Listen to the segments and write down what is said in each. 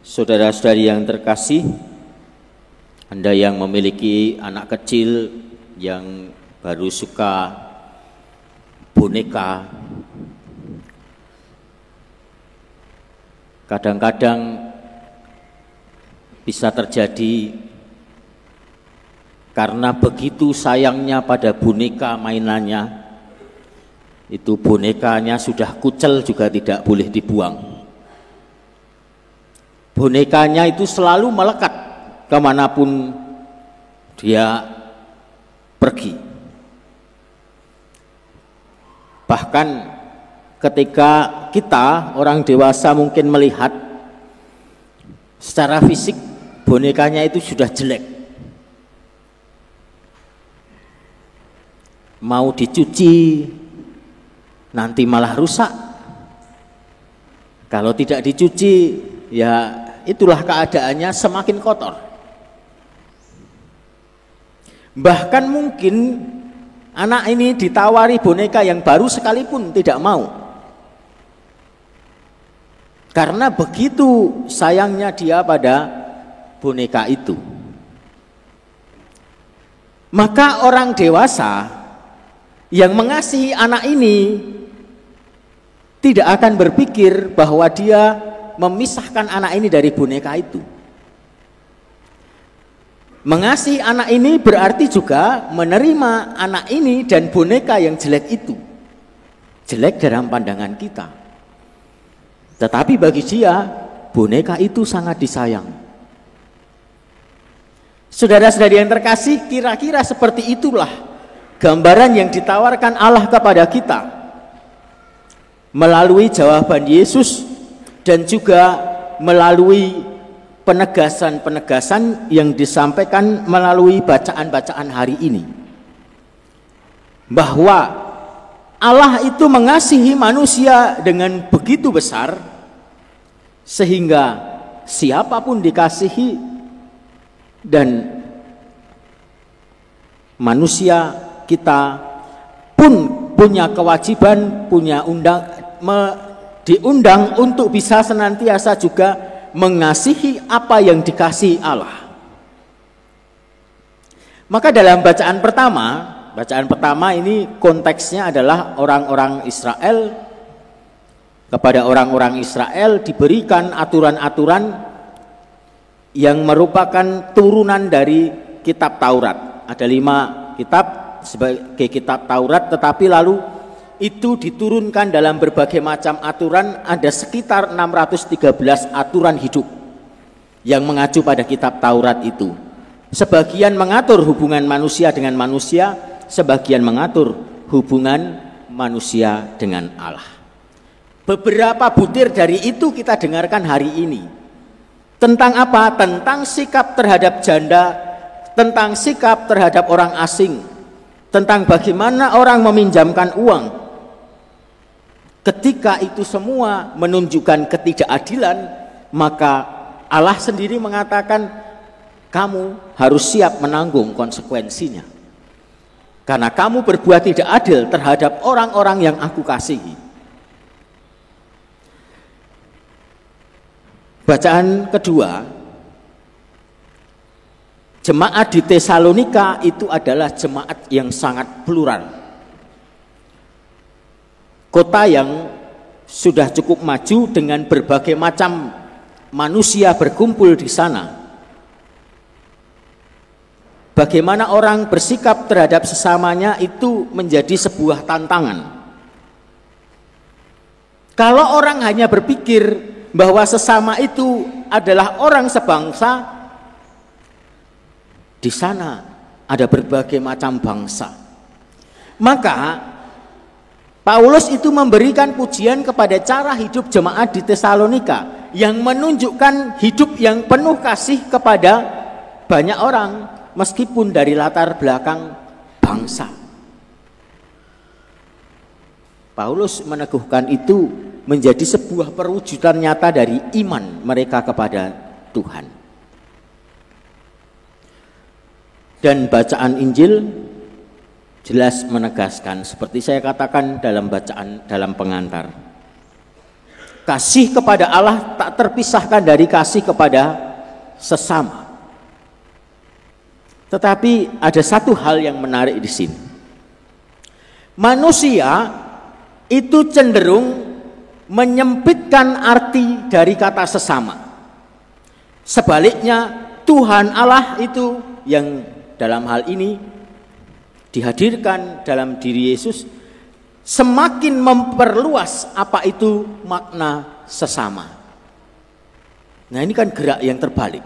Saudara-saudari yang terkasih, Anda yang memiliki anak kecil yang baru suka boneka, kadang-kadang bisa terjadi karena begitu sayangnya pada boneka mainannya, itu bonekanya sudah kucel juga tidak boleh dibuang. Bonekanya itu selalu melekat kemanapun dia pergi. Bahkan ketika kita orang dewasa mungkin melihat secara fisik bonekanya itu sudah jelek, mau dicuci nanti malah rusak. Kalau tidak dicuci, ya itulah keadaannya, semakin kotor. Bahkan mungkin anak ini ditawari boneka yang baru sekalipun tidak mau, karena begitu sayangnya dia pada boneka itu. Maka orang dewasa yang mengasihi anak ini tidak akan berpikir bahwa dia memisahkan anak ini dari boneka itu. Mengasihi anak ini berarti juga menerima anak ini dan boneka yang jelek itu. Jelek dalam pandangan kita, tetapi bagi dia boneka itu sangat disayang. Saudara-saudari yang terkasih, kira-kira seperti itulah gambaran yang ditawarkan Allah kepada kita melalui jawaban Yesus dan juga melalui penegasan-penegasan yang disampaikan melalui bacaan-bacaan hari ini, bahwa Allah itu mengasihi manusia dengan begitu besar sehingga siapapun dikasihi, dan manusia kita pun punya kewajiban, diundang untuk bisa senantiasa juga mengasihi apa yang dikasihi Allah. Maka dalam bacaan pertama ini konteksnya adalah orang-orang Israel. Kepada orang-orang Israel diberikan aturan-aturan yang merupakan turunan dari kitab Taurat. Ada 5 kitab sebagai kitab Taurat, tetapi lalu itu diturunkan dalam berbagai macam aturan. Ada sekitar 613 aturan hidup yang mengacu pada kitab Taurat itu. Sebagian mengatur hubungan manusia dengan manusia, sebagian mengatur hubungan manusia dengan Allah. Beberapa butir dari itu kita dengarkan hari ini. Tentang apa? Tentang sikap terhadap janda, tentang sikap terhadap orang asing, tentang bagaimana orang meminjamkan uang. Ketika itu semua menunjukkan ketidakadilan, maka Allah sendiri mengatakan kamu harus siap menanggung konsekuensinya, karena kamu berbuat tidak adil terhadap orang-orang yang aku kasihi. Bacaan kedua, jemaat di Tesalonika itu adalah jemaat yang sangat plural. Kota yang sudah cukup maju dengan berbagai macam manusia berkumpul di sana. Bagaimana orang bersikap terhadap sesamanya itu menjadi sebuah tantangan. Kalau orang hanya berpikir bahwa sesama itu adalah orang sebangsa, di sana ada berbagai macam bangsa. Maka Paulus itu memberikan pujian kepada cara hidup jemaat di Tesalonika yang menunjukkan hidup yang penuh kasih kepada banyak orang meskipun dari latar belakang bangsa. Paulus meneguhkan itu menjadi sebuah perwujudan nyata dari iman mereka kepada Tuhan. Dan bacaan Injil jelas menegaskan, seperti saya katakan dalam bacaan dalam pengantar, kasih kepada Allah tak tak terpisahkan dari kasih kepada sesama. Tetapi ada satu hal yang menarik di sini. Manusia itu cenderung menyempitkan arti dari kata sesama. Sebaliknya, Tuhan Allah itu yang dalam hal ini dihadirkan dalam diri Yesus semakin memperluas apa itu makna sesama. Nah, ini kan gerak yang terbalik.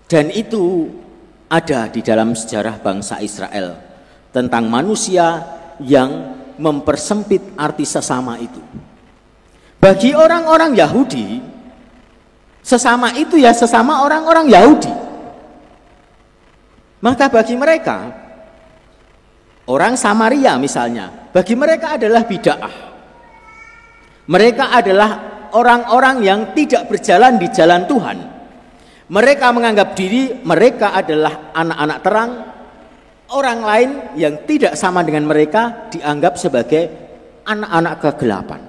Dan itu ada di dalam sejarah bangsa Israel tentang manusia yang mempersempit arti sesama itu. Bagi orang-orang Yahudi, sesama itu ya sesama orang-orang Yahudi. Maka bagi mereka, orang Samaria misalnya, bagi mereka adalah bid'ah. Mereka adalah orang-orang yang tidak berjalan di jalan Tuhan. Mereka menganggap diri mereka adalah anak-anak terang. Orang lain yang tidak sama dengan mereka dianggap sebagai anak-anak kegelapan.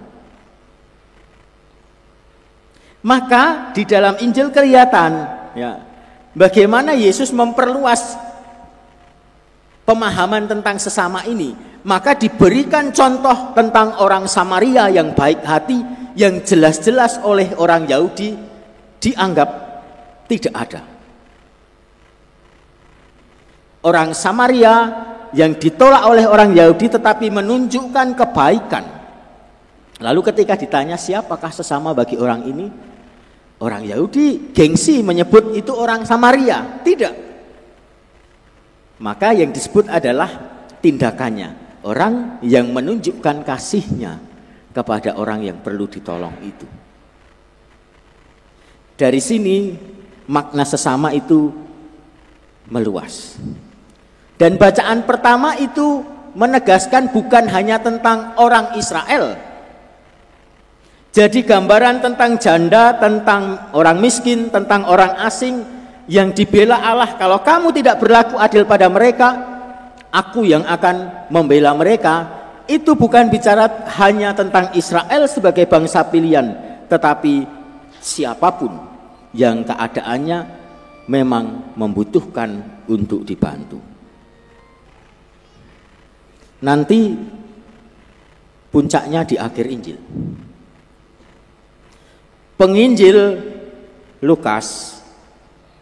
Maka di dalam Injil kelihatan ya, bagaimana Yesus memperluas pemahaman tentang sesama ini. Maka diberikan contoh tentang orang Samaria yang baik hati, yang jelas-jelas oleh orang Yahudi dianggap tidak ada. Orang Samaria yang ditolak oleh orang Yahudi tetapi menunjukkan kebaikan. Lalu ketika ditanya siapakah sesama bagi orang ini, orang Yahudi gengsi menyebut itu orang Samaria. Tidak. Maka yang disebut adalah tindakannya. Orang yang menunjukkan kasihnya kepada orang yang perlu ditolong itu. Dari sini makna sesama itu meluas. Dan bacaan pertama itu menegaskan bukan hanya tentang orang Israel. Jadi gambaran tentang janda, tentang orang miskin, tentang orang asing yang dibela Allah. Kalau kamu tidak berlaku adil pada mereka, aku yang akan membela mereka. Itu bukan bicara hanya tentang Israel sebagai bangsa pilihan, tetapi siapapun yang keadaannya memang membutuhkan untuk dibantu. Nanti puncaknya di akhir Injil. Penginjil Lukas,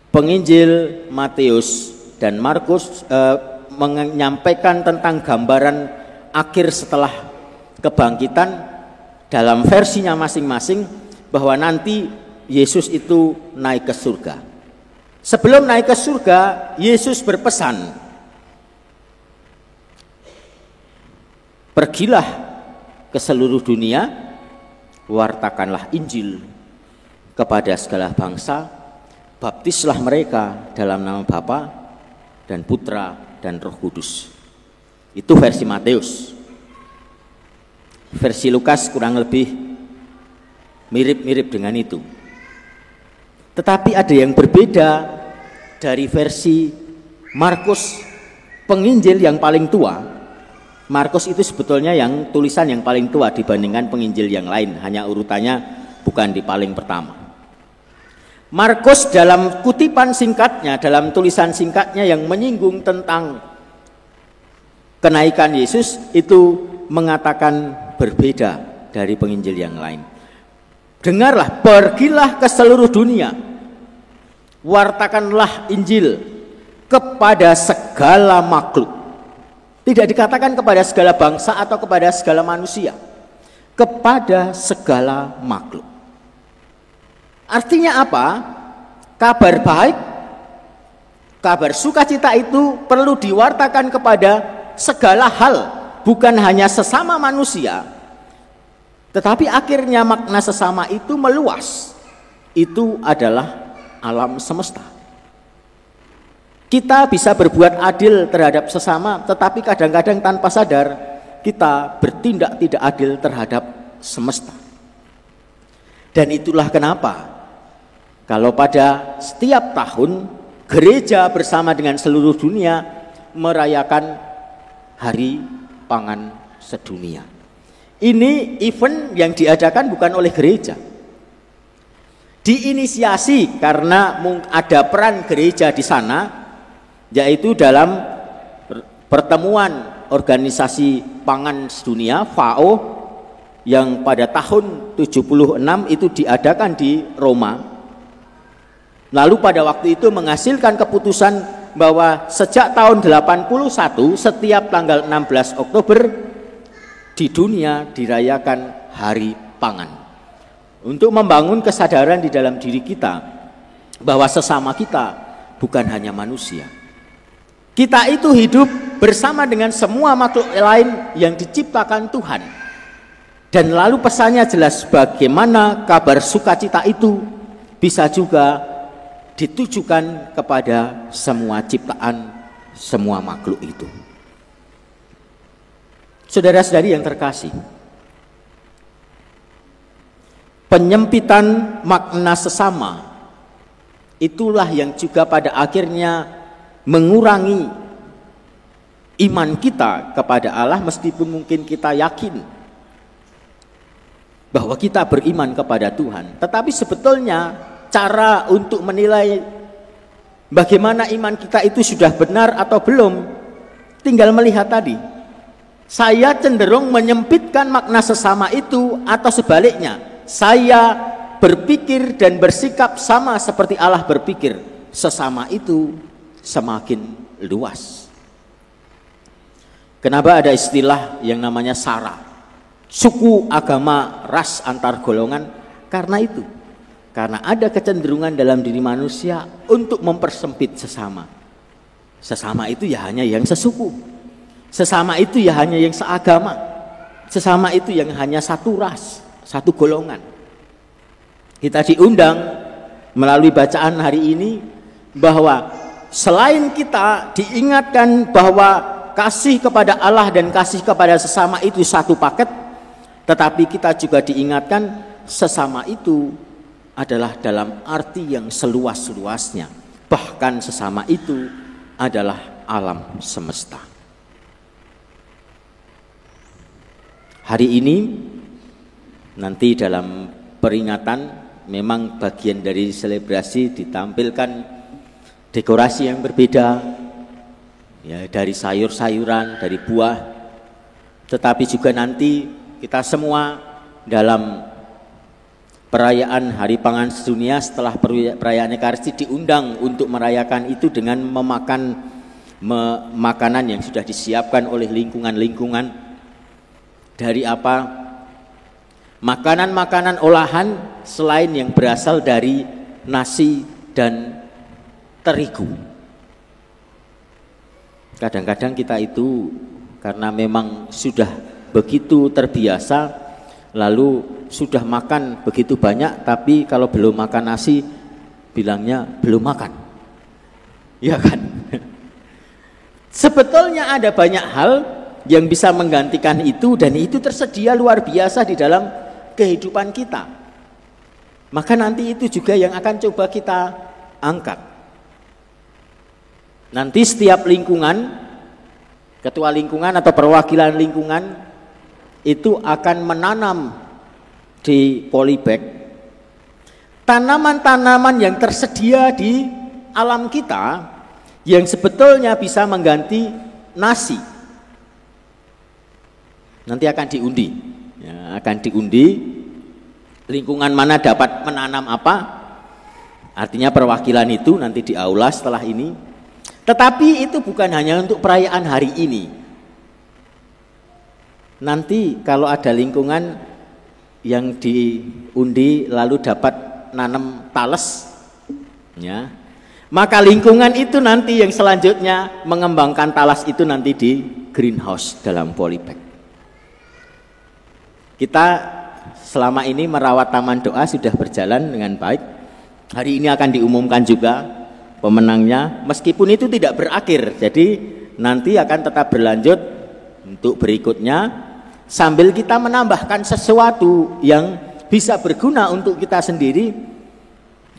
penginjil Matius dan Markus menyampaikan tentang gambaran akhir setelah kebangkitan dalam versinya masing-masing, bahwa nanti Yesus itu naik ke surga. Sebelum naik ke surga, Yesus berpesan, pergilah ke seluruh dunia, wartakanlah Injil kepada segala bangsa, baptislah mereka dalam nama Bapa dan Putra dan Roh Kudus. Itu versi Matius. Versi Lukas kurang lebih mirip-mirip dengan itu. Tetapi ada yang berbeda dari versi Markus, penginjil yang paling tua. Markus itu sebetulnya yang tulisan yang paling tua dibandingkan penginjil yang lain, hanya urutannya bukan di paling pertama. Markus dalam kutipan singkatnya, dalam tulisan singkatnya yang menyinggung tentang kenaikan Yesus itu mengatakan berbeda dari penginjil yang lain. Dengarlah, pergilah ke seluruh dunia, wartakanlah Injil kepada segala makhluk. Tidak dikatakan kepada segala bangsa atau kepada segala manusia, kepada segala makhluk. Artinya apa? Kabar baik, kabar sukacita itu perlu diwartakan kepada segala hal, bukan hanya sesama manusia. Tetapi akhirnya makna sesama itu meluas. Itu adalah alam semesta. Kita bisa berbuat adil terhadap sesama, tetapi kadang-kadang tanpa sadar kita bertindak tidak adil terhadap semesta. Dan itulah kenapa kalau pada setiap tahun gereja bersama dengan seluruh dunia merayakan Hari Pangan Sedunia. Ini event yang diadakan bukan oleh gereja. Diinisiasi karena ada peran gereja di sana, yaitu dalam pertemuan Organisasi Pangan Dunia FAO yang pada tahun 76 itu diadakan di Roma. Lalu pada waktu itu menghasilkan keputusan bahwa sejak tahun 81 setiap tanggal 16 Oktober di dunia dirayakan Hari Pangan, untuk membangun kesadaran di dalam diri kita bahwa sesama kita bukan hanya manusia. Kita itu hidup bersama dengan semua makhluk lain yang diciptakan Tuhan. Dan lalu pesannya jelas, bagaimana kabar sukacita itu bisa juga ditujukan kepada semua ciptaan, semua makhluk itu. Saudara-saudari yang terkasih, penyempitan makna sesama itulah yang juga pada akhirnya mengurangi iman kita kepada Allah, meskipun mungkin kita yakin bahwa kita beriman kepada Tuhan. Tetapi sebetulnya cara untuk menilai bagaimana iman kita itu sudah benar atau belum, tinggal melihat tadi. Saya cenderung menyempitkan makna sesama itu, atau sebaliknya, saya berpikir dan bersikap sama seperti Allah berpikir, sesama itu semakin luas. Kenapa ada istilah yang namanya SARA, suku, agama, ras, antar golongan? Karena itu, karena ada kecenderungan dalam diri manusia untuk mempersempit sesama. Sesama itu ya hanya yang sesuku, sesama itu ya hanya yang seagama, sesama itu yang hanya satu ras, satu golongan. Kita diundang melalui bacaan hari ini bahwa selain kita diingatkan bahwa kasih kepada Allah dan kasih kepada sesama itu satu paket, tetapi kita juga diingatkan sesama itu adalah dalam arti yang seluas-luasnya. Bahkan sesama itu adalah alam semesta. Hari ini nanti dalam peringatan memang bagian dari selebrasi ditampilkan dekorasi yang berbeda, ya, dari sayur-sayuran, dari buah. Tetapi juga nanti kita semua dalam perayaan Hari Pangan Sedunia, setelah perayaan Ekaristi, diundang untuk merayakan itu dengan memakan makanan yang sudah disiapkan oleh lingkungan-lingkungan. Dari apa? Makanan-makanan olahan selain yang berasal dari nasi dan terigu. Kadang-kadang kita itu karena memang sudah begitu terbiasa, lalu sudah makan begitu banyak, tapi kalau belum makan nasi bilangnya belum makan. Ya kan? Sebetulnya ada banyak hal yang bisa menggantikan itu, dan itu tersedia luar biasa di dalam kehidupan kita. Maka nanti itu juga yang akan coba kita angkat. Nanti setiap lingkungan, ketua lingkungan atau perwakilan lingkungan itu akan menanam di polybag tanaman-tanaman yang tersedia di alam kita, yang sebetulnya bisa mengganti nasi. Nanti akan diundi, ya, akan diundi lingkungan mana dapat menanam apa. Artinya perwakilan itu nanti di aula setelah ini. Tetapi itu bukan hanya untuk perayaan hari ini. Nanti kalau ada lingkungan yang diundi lalu dapat nanam tales, ya, maka lingkungan itu nanti yang selanjutnya mengembangkan talas itu nanti di greenhouse dalam polybag. Kita selama ini merawat taman doa sudah berjalan dengan baik. Hari ini akan diumumkan juga pemenangnya, meskipun itu tidak berakhir. Jadi nanti akan tetap berlanjut untuk berikutnya, sambil kita menambahkan sesuatu yang bisa berguna untuk kita sendiri.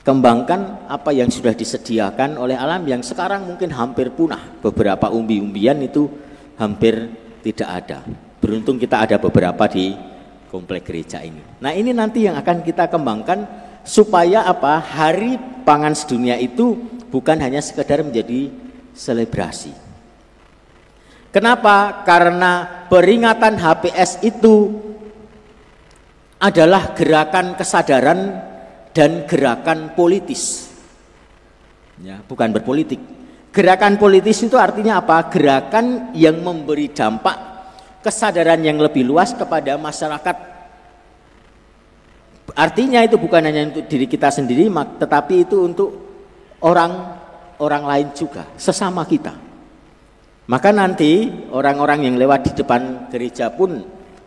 Kembangkan apa yang sudah disediakan oleh alam yang sekarang mungkin hampir punah. Beberapa umbi-umbian itu hampir tidak ada. Beruntung kita ada beberapa di komplek gereja ini. Nah, ini nanti yang akan kita kembangkan supaya apa? Hari Pangan Sedunia itu bukan hanya sekedar menjadi selebrasi. Kenapa? Karena peringatan HPS itu adalah gerakan kesadaran dan gerakan politis. Ya, bukan berpolitik. Gerakan politis itu artinya apa? Gerakan yang memberi dampak kesadaran yang lebih luas kepada masyarakat. Artinya itu bukan hanya untuk diri kita sendiri, tetapi itu untuk orang lain juga, sesama kita. Maka nanti orang-orang yang lewat di depan gereja pun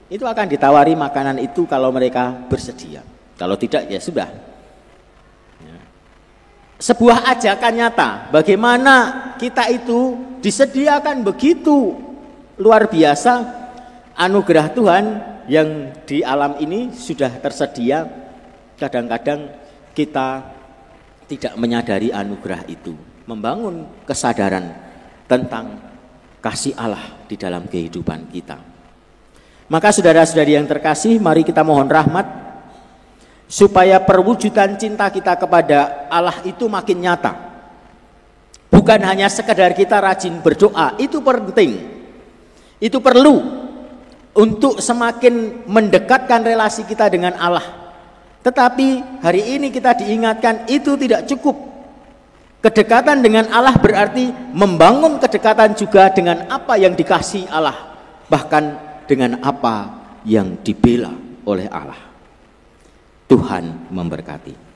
itu akan ditawari makanan itu kalau mereka bersedia. Kalau tidak ya sudah. Sebuah ajakan nyata bagaimana kita itu disediakan begitu luar biasa anugerah Tuhan yang di alam ini sudah tersedia. Kadang-kadang kita tidak menyadari anugerah itu, membangun kesadaran tentang kasih Allah di dalam kehidupan kita. Maka saudara-saudari yang terkasih, mari kita mohon rahmat supaya perwujudan cinta kita kepada Allah itu makin nyata. Bukan hanya sekedar kita rajin berdoa, itu penting. Itu perlu untuk semakin mendekatkan relasi kita dengan Allah. Tetapi hari ini kita diingatkan itu tidak cukup. Kedekatan dengan Allah berarti membangun kedekatan juga dengan apa yang dikasihi Allah, bahkan dengan apa yang dibela oleh Allah. Tuhan memberkati.